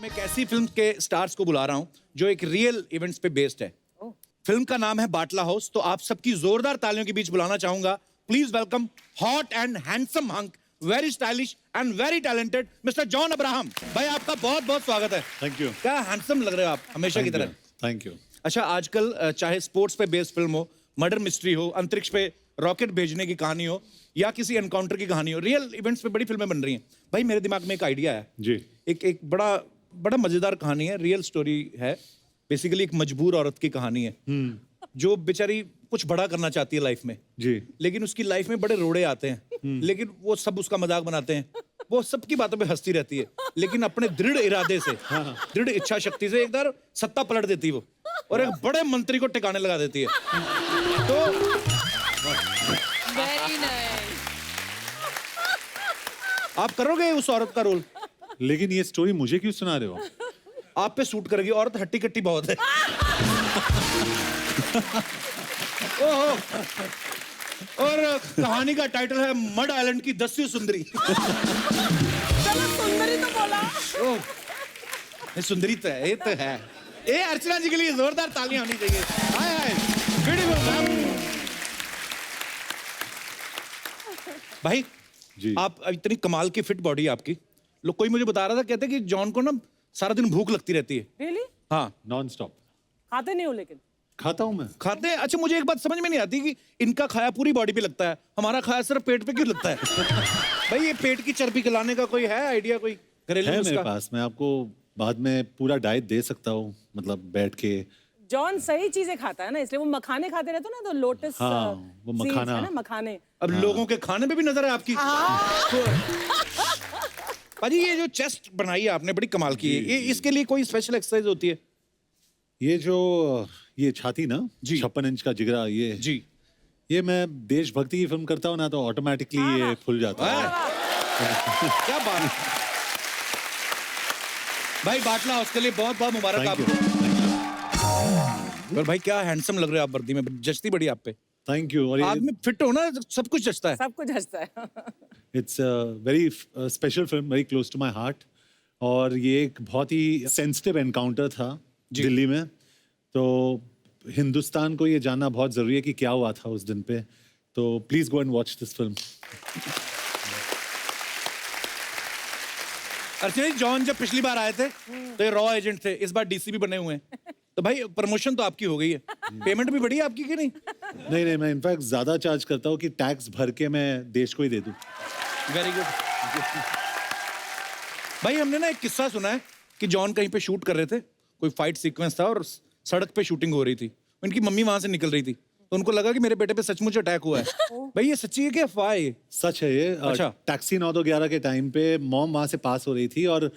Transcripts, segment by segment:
मैं एक ऐसी फिल्म के स्टार्स को बुला रहा हूं जो एक रियल इवेंट्स पे बेस्ड है। फिल्म का नाम है बाटला हाउस। तो आप सबकी जोरदार तालियों के बीच बुलाना चाहूंगा, please welcome hot and handsome hunk, very stylish and very talented mister John Abraham. भाई आपका बहुत बहुत स्वागत है। Thank you. क्या हैंडसम लग रहे हो आप, हमेशा की तरह। Thank you. अच्छा, आजकल चाहे स्पोर्ट्स पे बेस्ड फिल्म हो, मर्डर मिस्ट्री हो, अंतरिक्ष पे रॉकेट भेजने की कहानी हो, या किसी एनकाउंटर की कहानी हो, रियल इवेंट्स पे बड़ी फिल्में बन रही हैं। भाई मेरे दिमाग में एक आइडिया है जी। एक बड़ा मजेदार कहानी है, रियल स्टोरी है। बेसिकली एक मजबूर औरत की कहानी है जो बेचारी कुछ बड़ा करना चाहती है लाइफ में जी। लेकिन उसकी लाइफ में बड़े रोड़े आते हैं लेकिन वो सब उसका मजाक बनाते हैं। वो सबकी बातों पे हंसती रहती है लेकिन अपने दृढ़ इरादे से, दृढ़ इच्छा शक्ति से एक बार सत्ता पलट देती है वो, और एक बड़े मंत्री को टिकाने लगा देती है। तो Very nice. आप करोगे उस औरत का रोल? लेकिन ये स्टोरी मुझे क्यों सुना रहे हो? आप पे सूट करेगी, औरत हट्टी कट्टी बहुत है। ओहो। और कहानी का टाइटल है मड आइलैंड की 10वीं सुंदरी। चलो सुंदरी तो बोला। ओह, ये सुंदरी तो है, ये तो है। ए अर्चना जी के लिए जोरदार तालियां होनी चाहिए। हाय हाय, ब्यूटीफुल मैम। भाई जी। आप इतनी कमाल की फिट बॉडी है आपकी। लोग कोई मुझे बता रहा था, कहते कि जॉन को ना सारा दिन भूख लगती रहती है। Really? हाँ, नॉन स्टॉप खाते नहीं हो लेकिन। खाता हूँ मैं। खाते हैं। अच्छा, मुझे एक बात समझ में नहीं आती कि इनका खाया पूरी बॉडी पे लगता है, हमारा खाया सिर्फ पेट पे क्यों लगता है? भाई ये पेट की चर्बी खिलाने का कोई है आइडिया, कोई घरेलू है मेरे नुस्खा? पास, मैं आपको बाद में पूरा डाइट दे सकता हूँ, मतलब बैठ के। जॉन सही चीजें खाता है ना, इसलिए वो मखाने खाते रहते हो ना, तो लोटस हाँ, वो मखाना। है ना, मखाने। अब लोगों के खाने पे भी नजर है आपकी। भाजी ये जो चेस्ट बनाई है आपने, बड़ी कमाल की है। ये इसके लिए कोई स्पेशल एक्सरसाइज होती है? ये छाती ना, जी। 56 इंच का जिगरा, जी। ये मैं देशभक्ति की फिल्म करता हूँ ना, तो ऑटोमेटिकली ये फुल जाता है। क्या बात है भाई, बाटला हाउस के लिए बहुत बहुत मुबारक थैंक आपको। यू। पर भाई क्या हैंडसम लग रहे हो आप वर्दी में, जचती बड़ी आप पे। Thank you. और आदमी फिट हो ना, सब कुछ जचता है। सब कुछ हंसता है। It's very special film, very close to my heart. और ये एक बहुत ही सेंसिटिव एनकाउंटर था दिल्ली में, तो हिंदुस्तान को ये जानना बहुत जरूरी है कि क्या हुआ था उस दिन पे। तो please go and watch this film. Archana ji, John जब पिछली बार आए थे तो ये रॉ एजेंट थे, इस बार डीसीपी बने हुए हैं। तो भाई प्रमोशन तो आपकी हो गई है, पेमेंट भी बढ़ी है आपकी कि नहीं? नहीं, मैं इनफैक्ट ज्यादा चार्ज करता हूँ कि टैक्स भर के मैं देश को ही दे दूं। Very good. भाई हमने ना एक किस्सा सुना है कि जॉन कहीं पे शूट कर रहे थे, कोई फाइट सीक्वेंस था और सड़क पे शूटिंग हो रही थी। इनकी मम्मी वहां से निकल रही थी तो उनको लगा कि मेरे बेटे पे सचमुच अटैक हुआ है। भाई ये सच्ची है कि अफवाह है? सच है ये। अच्छा। टैक्सी 9-11 के टाइम पे मॉम वहां से पास हो रही थी और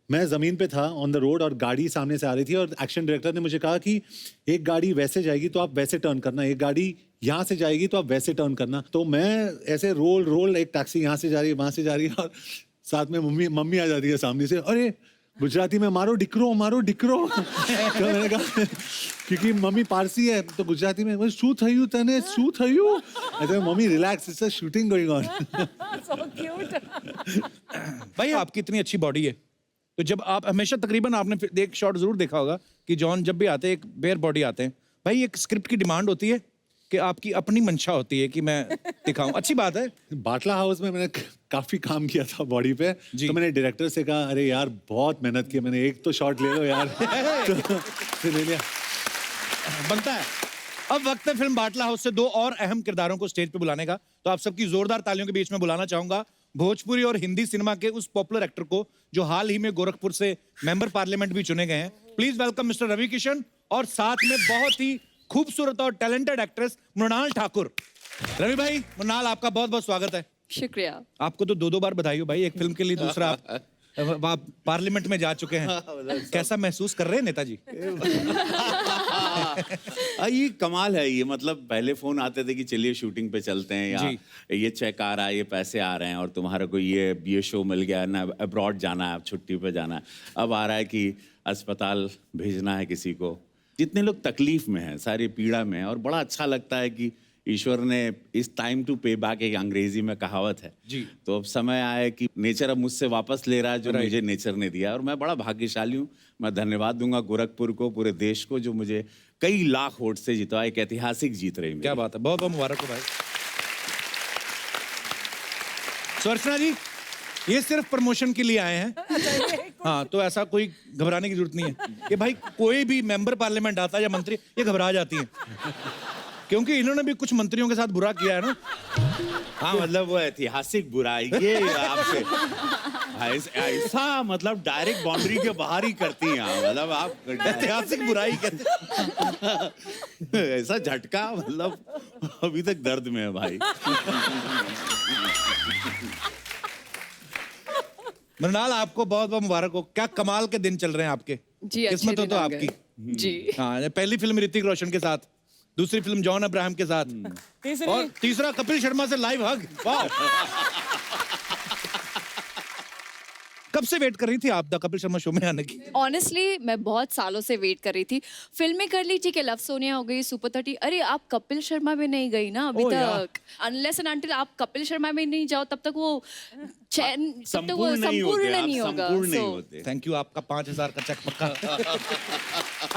मैं जमीन पे था ऑन द रोड, और गाड़ी सामने से आ रही थी, और एक्शन डायरेक्टर ने मुझे कहा कि एक गाड़ी वैसे जाएगी तो आप वैसे टर्न करना, एक गाड़ी यहाँ से जाएगी तो आप वैसे टर्न करना। तो मैं ऐसे रोल एक टैक्सी यहाँ से जा रही है, वहां से जा रही है, और साथ में मम्मी आ जाती है सामने से, अरे गुजराती में मारो डिकरो। तो मैंने कहा, क्योंकि मम्मी पारसी है, तो गुजराती में शू थयू तने, शू थयू। ऐसे mummy relax, it's a shooting going on. So cute. भाई आपकी इतनी अच्छी बॉडी है, तो जब आप हमेशा तकरीबन आपने एक शॉट जरूर देखा होगा कि जॉन जब भी आते हैं एक बेयर बॉडी आते हैं। भाई एक स्क्रिप्ट की डिमांड होती है कि आपकी अपनी मंशा होती है कि मैं दिखाऊं। अच्छी बात है। बाटला हाउस में मैंने काफी काम किया था बॉडी पे, तो मैंने डायरेक्टर से कहा, अरे यार बहुत मेहनत की मैंने, एक तो शॉट ले लो यार। तो फिर ले लिया। बनता है। अब वक्त है फिल्म बाटला हाउस से दो और अहम किरदारों को स्टेज पे बुलाने का। तो आप सबकी जोरदार तालियों के बीच में बुलाना चाहूंगा भोजपुरी और हिंदी सिनेमा के उस पॉपुलर एक्टर को जो हाल ही में गोरखपुर से मेंबर पार्लियामेंट भी चुने गए हैं। Please welcome mister Ravi Kishan, और साथ में बहुत ही खूबसूरत और टैलेंटेड एक्ट्रेस मृणाल ठाकुर। रवि भाई, मृणाल आपका बहुत बहुत स्वागत है। शुक्रिया। आपको तो दो बार बधाई हो भाई, एक फिल्म के लिए, दूसरा आप पार्लियामेंट में जा चुके हैं। कैसा महसूस कर रहे हैं नेताजी? ये कमाल है। ये मतलब पहले फोन आते थे कि चलिए शूटिंग पे चलते हैं, या ये चेक आ रहा है, ये पैसे आ रहे हैं, और तुम्हारा को ये शो मिल गया ना, अब्रॉड जाना है, छुट्टी पे जाना है। अब आ रहा है कि अस्पताल भेजना है किसी को। जितने लोग तकलीफ में हैं, सारी पीड़ा में हैं, और बड़ा अच्छा लगता है कि ईश्वर ने इस टाइम टू पे बैक एक अंग्रेजी में कहावत है जी। तो अब समय आया है कि नेचर अब मुझसे वापस ले रहा है जो मुझे नेचर ने दिया, और मैं बड़ा भाग्यशाली हूँ। मैं धन्यवाद दूंगा गोरखपुर को, पूरे देश को, जो मुझे कई लाख वोट से जितवा। एक ऐतिहासिक जीत रही क्या बात है, बहुत बहुत मुबारक हो भाई। सुअर्चना जी, ये सिर्फ प्रमोशन के लिए आए हैं। हाँ, तो ऐसा कोई घबराने की जरूरत नहीं है कि भाई कोई भी मेंबर पार्लियामेंट आता है या मंत्री, ये घबरा जाती है, क्योंकि इन्होंने भी कुछ मंत्रियों के साथ बुरा किया है ना। हाँ, मतलब वो ऐतिहासिक बुराई ये आपसे ऐसा मतलब डायरेक्ट बाउंड्री के बाहर ही करती हैं आप, मतलब आप ऐतिहासिक बुराई कहते ऐसा झटका, मतलब अभी तक दर्द में है भाई। मृणाल, आपको बहुत बहुत मुबारक हो। क्या कमाल के दिन चल रहे हैं आपके। जी, अच्छे किस्मत हो दिन तो आ आपकी। गए। जी। हाँ, पहली फिल्म ऋतिक रोशन के साथ, दूसरी फिल्म जॉन अब्राहम के साथ, और तीसरा कपिल शर्मा से लाइव हग। वाह। कब से वेट कर रही थी आप द कपिल शर्मा शो में आने की? ऑनेस्टली मैं बहुत सालों से वेट कर रही थी। फिल्में कर ली, ठीक है, लव सोनिया हो गई, सुपर 30, अरे आप कपिल शर्मा में नहीं गई ना अभी तक। अनलेस एंड अनटिल आप कपिल शर्मा में नहीं जाओ तब तक वो चैन, तब तक वो संपूर्ण नहीं होगा। थैंक यू, आपका 5,000 का चेक पक्का।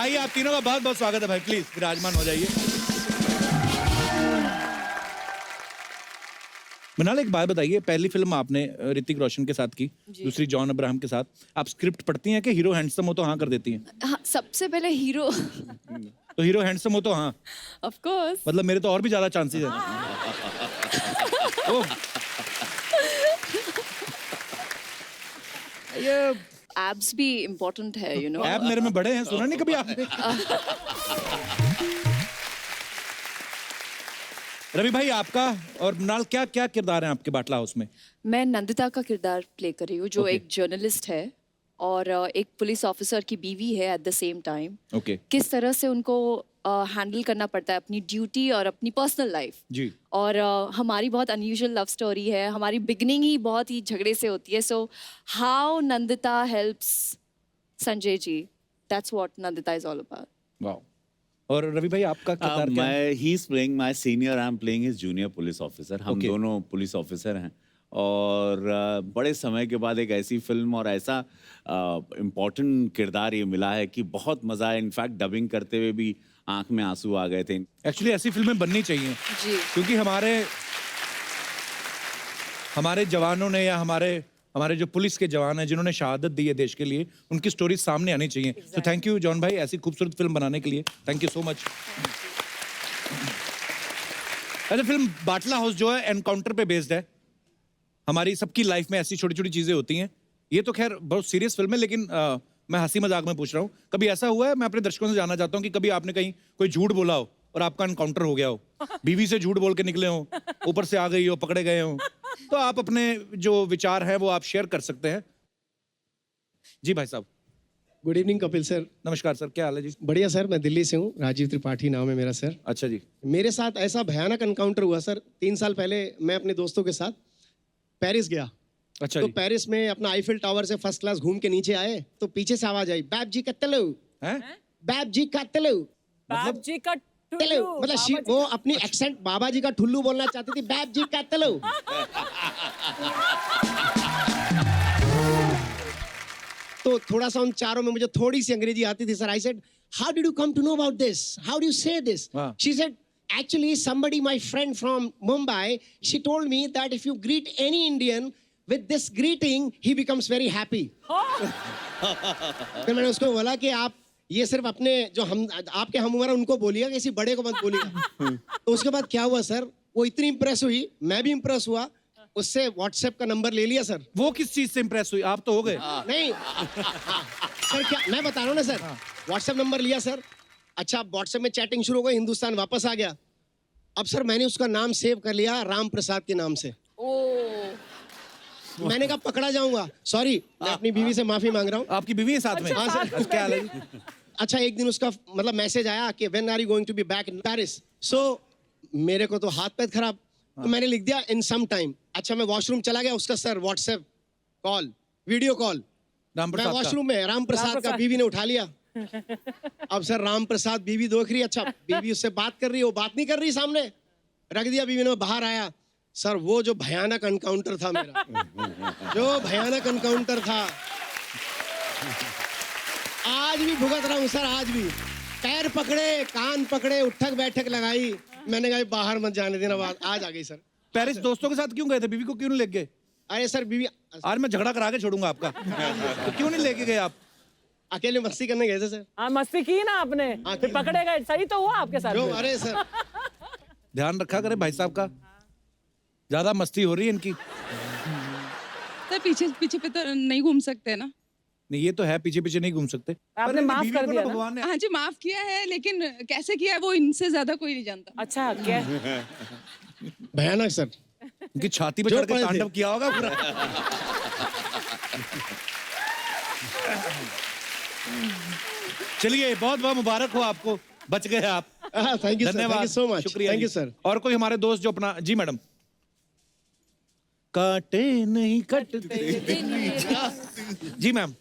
आइए, आप तीनों का बहुत बहुत स्वागत है भाई, प्लीज विराजमान हो जाइए। मृणाल, एक बात बताइए, पहली फिल्म आपने ऋतिक रोशन के साथ की, दूसरी जॉन अब्राहम के साथ। आप स्क्रिप्ट पढ़ती हैं कि हीरो हैंडसम हो तो हाँ कर देती हैं? हाँ, सबसे पहले हीरो। तो हीरो हैंडसम हो तो हाँ? Of course. मतलब मेरे तो और भी ज्यादा चांसेस हैं। ओह, ये एब्स भी इम्पोर्टेंट है, यू नो। ऐप मेरे में बड़े हैं, सुना नहीं कभी आपने? रवि भाई, आपका और मृणाल, क्या क्या किरदार हैं आपके बाटला हाउस में? मैं नंदिता का किरदार प्ले कर रही हूँ, जो एक जर्नलिस्ट है और एक पुलिस ऑफिसर की बीवी है at the same time. Okay. किस तरह से उनको हैंडल करना पड़ता है अपनी ड्यूटी और अपनी पर्सनल लाइफ। जी। और हमारी बहुत अनयूजुअल लव स्टोरी है, हमारी बिगनिंग ही बहुत ही झगड़े से होती है। So how Nandita helps Sanjay ji, that's what Nandita is all about. Wow. और रवि भाई, आपका किरदार क्या है? He is playing my senior, I am playing his junior police officer. हम Okay. दोनों पुलिस ऑफिसर हैं, और बड़े समय के बाद एक ऐसी फिल्म और ऐसा इम्पोर्टेंट किरदार ये मिला है कि बहुत मजा है। इनफैक्ट डबिंग करते हुए भी आंख में आंसू आ गए थे। एक्चुअली ऐसी फिल्में बननी चाहिए जी। क्योंकि हमारे जवानों ने, या हमारे जो पुलिस के जवान हैं जिन्होंने शहादत दी है देश के लिए, उनकी स्टोरी सामने आनी चाहिए। तो थैंक यू जॉन भाई, ऐसी खूबसूरत फिल्म बनाने के लिए। Thank you so much. अच्छा, फिल्म बाटला हाउस जो है एनकाउंटर पे बेस्ड है। हमारी सबकी लाइफ में ऐसी छोटी छोटी चीजें होती हैं। ये तो खैर बहुत सीरियस फिल्म है, लेकिन मैं हंसी मजाक में पूछ रहा हूँ। कभी ऐसा हुआ है, मैं अपने दर्शकों से जानना चाहता हूँ कि कभी आपने कहीं कोई झूठ बोला हो और आपका एनकाउंटर हो गया हो, बीवी से झूठ बोल के निकले हो, ऊपर से आ गई हो, पकड़े गए हो, तो आप अपने जो विचार हैं वो आप शेयर कर सकते हैं। जी भाई साहब। Good evening Kapil sir. नमस्कार सर, क्या हाल है जी? बढ़िया सर, मैं दिल्ली से हूँ, राजीव त्रिपाठी नाम है मेरा सर। अच्छा जी। मेरे साथ ऐसा भयानक एनकाउंटर हुआ सर, 3 साल पहले मैं अपने दोस्तों के साथ पेरिस गया। अच्छा तो जी। पेरिस में अपना आईफिल टावर से फर्स्ट क्लास घूम के नीचे आए तो पीछे से आवाज आई, बैब जी का तलो, हैं? बैब जी का तलो, बाप जी का तलो टुल्लू, मतलब बाबा जी वो का- अपनी एक्सेंट बाबा जी का ठुल्लू बोलना चाहती थी, बैब जी का तलो। तो थोड़ा सा उन चारों में मुझे थोड़ी सी अंग्रेजी आती थी sir. I said, how did you come to know about this, how do you say this? Wow. She said, actually somebody, my friend from Mumbai, she told me that if you greet any Indian with this greeting, he becomes very happy. फिर मैंने उसको बोला कि आप ये सिर्फ अपने जो हम आपके हम उम्र उनको बोलिएगा, किसी बड़े को मत बोलिएगा। तो उसके बाद क्या हुआ सर, वो इतनी इंप्रेस हुई, मैं भी इंप्रेस हुआ, उससे व्हाट्सएप का नंबर ले लिया सर। वो किस चीज से इंप्रेस हुई? आप तो हो गए। नहीं सर, क्या मैं बता रहा हूँ ना सर, व्हाट्सएप नंबर लिया सर। अच्छा, व्हाट्सएप में चैटिंग शुरू हो गई, हिंदुस्तान वापस आ गया। अब सर मैंने उसका नाम सेव कर लिया राम प्रसाद के नाम से। मैंने कहा पकड़ा जाऊंगा, सॉरी, मैं अपनी बीवी से माफी मांग रहा हूँ। आपकी बीवी है साथ में? हाँ सर। अच्छा, क्या हाल है जी? अच्छा, एक दिन उसका मतलब मैसेज आया कि when are you going to be back in Paris. So मेरे को तो हाथ पैर खराब, तो मैंने लिख दिया इन सम टाइम। अच्छा, मैं वॉशरूम चला गया, उसका sir WhatsApp call, video call, Ram मैं प्रसाद का? वॉशरूम में, राम प्रसाद का बीवी ने उठा लिया। अब सर राम प्रसाद बीवी देख रही है, अच्छा बीवी उससे बात कर रही है, वो बात नहीं कर रही सामने, रख दिया बीवी ने, बाहर आया, सर वो जो भयानक एनकाउंटर था मेरा, जो भयानक एनकाउंटर था, आज भी भुगत रहा हूँ सर, आज भी। पैर पकड़े, कान पकड़े, उठक बैठक लगाई, मैंने कहा बाहर मत जाने देना, बात आज आ गई सर। पेरिस दोस्तों के साथ क्यों गए थे? बीवी को क्यों नहीं ले गए? अरे सर बीवी, आज मैं झगड़ा करा के छोड़ूंगा आपका। तो क्यों नहीं लेके गए आप? अकेले मस्ती करने गए थे सर। हाँ मस्ती की ना आपने, फिर पकड़े गए, सही तो हुआ आपके साथ जो में। अरे सर, ध्यान रखा करे भाई साहब का, ज्यादा मस्ती हो रही है इनकी। सर पीछे पीछे पे तो नहीं घूम सकते ना। नहीं ये तो है, पीछे पीछे नहीं घूम सकते। आपने पर माफ बीवी कर को दिया ना ना? भगवान ने। हाँ जी माफ किया है, लेकिन कैसे किया है वो इनसे ज्यादा कोई नहीं जानता। अच्छा क्या? भयानक सर। इनकी छाती पे जो चढ़ के पड़े थे। तांडव किया होगा पूरा। चलिए बहुत बहुत मुबारक हो आपको, बच गए आप। Thank you sir, thank you so much, शुक्रिया थैंक यू जी। सर। और कोई हमारे दोस्त जो अपना, जी मैडम। काटे नहीं कटते। जी ma'am.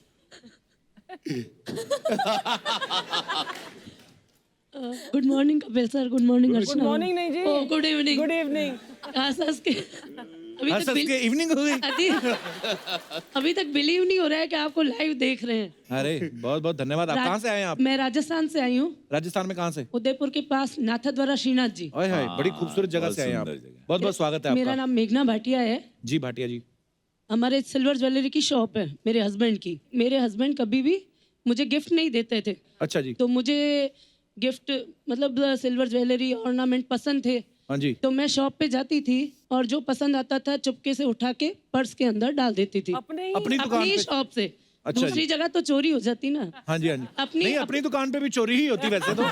Good morning Kapil sir, good morning good Archana. Morning नहीं जी, oh good evening. Good evening. हंस हंस के अभी हंस तक हंस के इवनिंग हो गई। अभी तक बिलीव नहीं हो रहा है कि आपको लाइव देख रहे हैं। अरे बहुत बहुत धन्यवाद। आप कहाँ से आए हैं आप? मैं राजस्थान से आई हूँ, राजस्थान में कहाँ से? उदयपुर के पास नाथद्वारा श्रीनाथ जी। ओए हाय, बड़ी खूबसूरत जगह से आए हैं आप। सुंदर जगह। बहुत बहुत स्वागत है मेरा आपका। नाम मेघना भाटिया है। जी भाटिया जी। हमारे सिल्वर ज्वेलरी की शॉप है मेरे हस्बैंड की। मेरे हस्बैंड कभी भी मुझे गिफ्ट नहीं देते थे, अच्छा जी। तो मुझे गिफ्ट मतलब सिल्वर ज्वेलरी ऑर्नामेंट पसंद थे। हाँ जी। तो मैं शॉप पे जाती थी और जो पसंद आता था चुपके से उठा के पर्स के अंदर डाल देती थी, अपने ही अपनी दुकान अपनी पे। शॉप से। अच्छा दूसरी जी। जगह तो चोरी हो जाती ना। हाँ जी हाँ जी। अपनी- नहीं अपनी दुकान पे भी चोरी ही होती वैसे तो।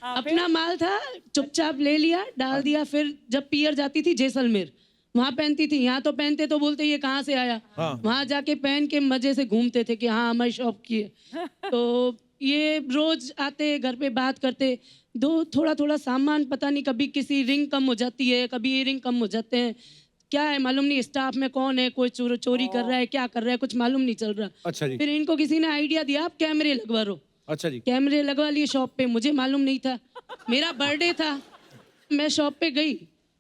अपना माल था, चुपचाप ले लिया, डाल दिया। फिर जब पियर जाती थी जैसलमेर, वहां पहनती थी। यहाँ तो पहनते तो बोलते ये कहाँ से आया। हाँ। वहां जाके पहन के मजे से घूमते थे कि हाँ हमारी शॉप की है। तो ये रोज आते, घर पे बात करते, दो थोड़ा थोड़ा सामान, पता नहीं कभी किसी रिंग कम हो जाती है, कभी ये रिंग कम हो जाते हैं, क्या है मालूम नहीं। स्टाफ में कौन है, कोई चोरी कर रहा है, क्या कर रहा है, कुछ मालूम नहीं चल रहा। अच्छा जी। फिर इनको किसी ने आइडिया दिया, आप कैमरे लगवा लो। अच्छा जी। कैमरे लगवा लिए शॉप पे, मुझे मालूम नहीं था। मेरा बर्थडे था, मैं शॉप पे गई,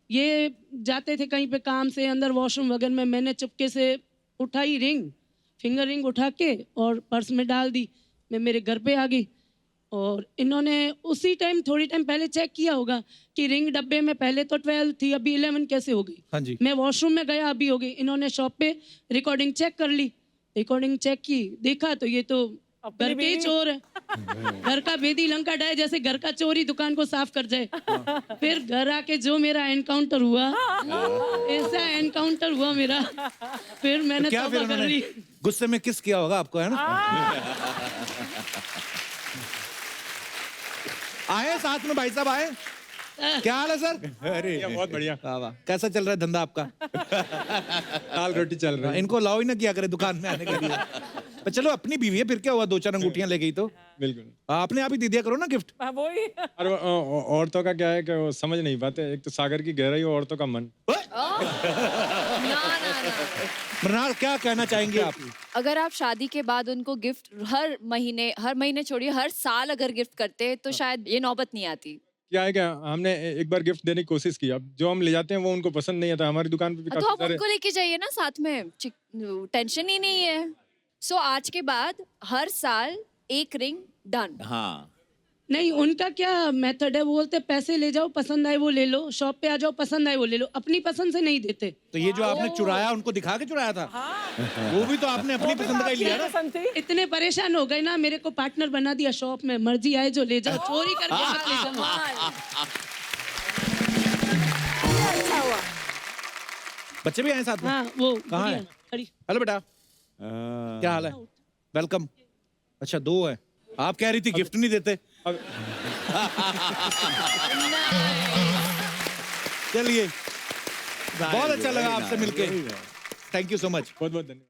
ये जाते थे कहीं पे काम से, अंदर वॉशरूम वगैरह में। मैंने चुपके से उठाई रिंग, फिंगर रिंग उठा के और पर्स में डाल दी। मैं मेरे घर पे आ गई और इन्होंने उसी टाइम, थोड़ी टाइम पहले चेक किया होगा कि रिंग डब्बे में पहले तो 12 थी, अभी 11 कैसे हो गई। हाँ जी। मैं वॉशरूम में गया, अभी हो गई। इन्होंने शॉप पे रिकॉर्डिंग चेक कर ली, रिकॉर्डिंग चेक की, देखा तो ये तो घर के ही चोर है। घर का भेदी लंका डाय, जैसे घर का चोरी दुकान को साफ कर जाए। फिर घर आके जो मेरा एनकाउंटर हुआ, ऐसा एनकाउंटर हुआ मेरा, फिर मैंने क्या फिर तौबा कर उन्होंने ली। गुस्से में किस किया होगा आपको, है ना? आए साथ में भाई साहब आए। क्या हाल है सर? अरे बहुत बढ़िया। वाह वाह। कैसा चल रहा है धंधा आपका? दाल रोटी चल रही है। इनको लाओ ही ना किया करे दुकान में आने के लिए। पर चलो अपनी बीवी है, फिर क्या हुआ, 2-4 अंगूठियां ले गई तो बिल्कुल। आपने आप ही दे दिया करो ना गिफ्ट। हाँ, वही। और औरतों का क्या है कि वो समझ नहीं पाते। एक तो सागर की गहराई और औरतों का मन। मृणाल क्या कहना चाहेंगे आप? अगर आप शादी के बाद उनको गिफ्ट हर महीने छोड़िए हर साल अगर गिफ्ट करते तो शायद ये नौबत नहीं आती। क्या है क्या, हमने एक बार गिफ्ट देने की कोशिश की, अब जो हम ले जाते हैं वो उनको पसंद नहीं आता। हमारी दुकान पे भी तो काफी आप सारे। उनको लेके जाइए ना साथ में, टेंशन ही नहीं है। सो आज के बाद हर साल एक रिंग डन। हाँ नहीं, उनका क्या मेथड है, वो बोलते पैसे ले जाओ, पसंद आए वो ले लो, शॉप पे आ जाओ, पसंद आए वो ले लो, अपनी पसंद से नहीं देते। तो ये जो आपने चुराया उनको दिखा के चुराया था? वो भी तो आपने अपनी पसंद का ही लिया ना। पसंद थी। इतने परेशान हो गए ना, मेरे को पार्टनर बना दिया शॉप में, मर्जी आए जो ले जाओ, चोरी करके मत ले जाओ। अच्छा हुआ। बच्चे भी आए साथ में? हाँ वो कहाँ है? खड़ी। हेलो बेटा, क्या हाल है? वेलकम। अच्छा 2 है। आप कह रही थी गिफ्ट नहीं देते। चलिए बहुत अच्छा लगा आपसे मिलके। Thank you so much. बहुत बहुत धन्यवाद।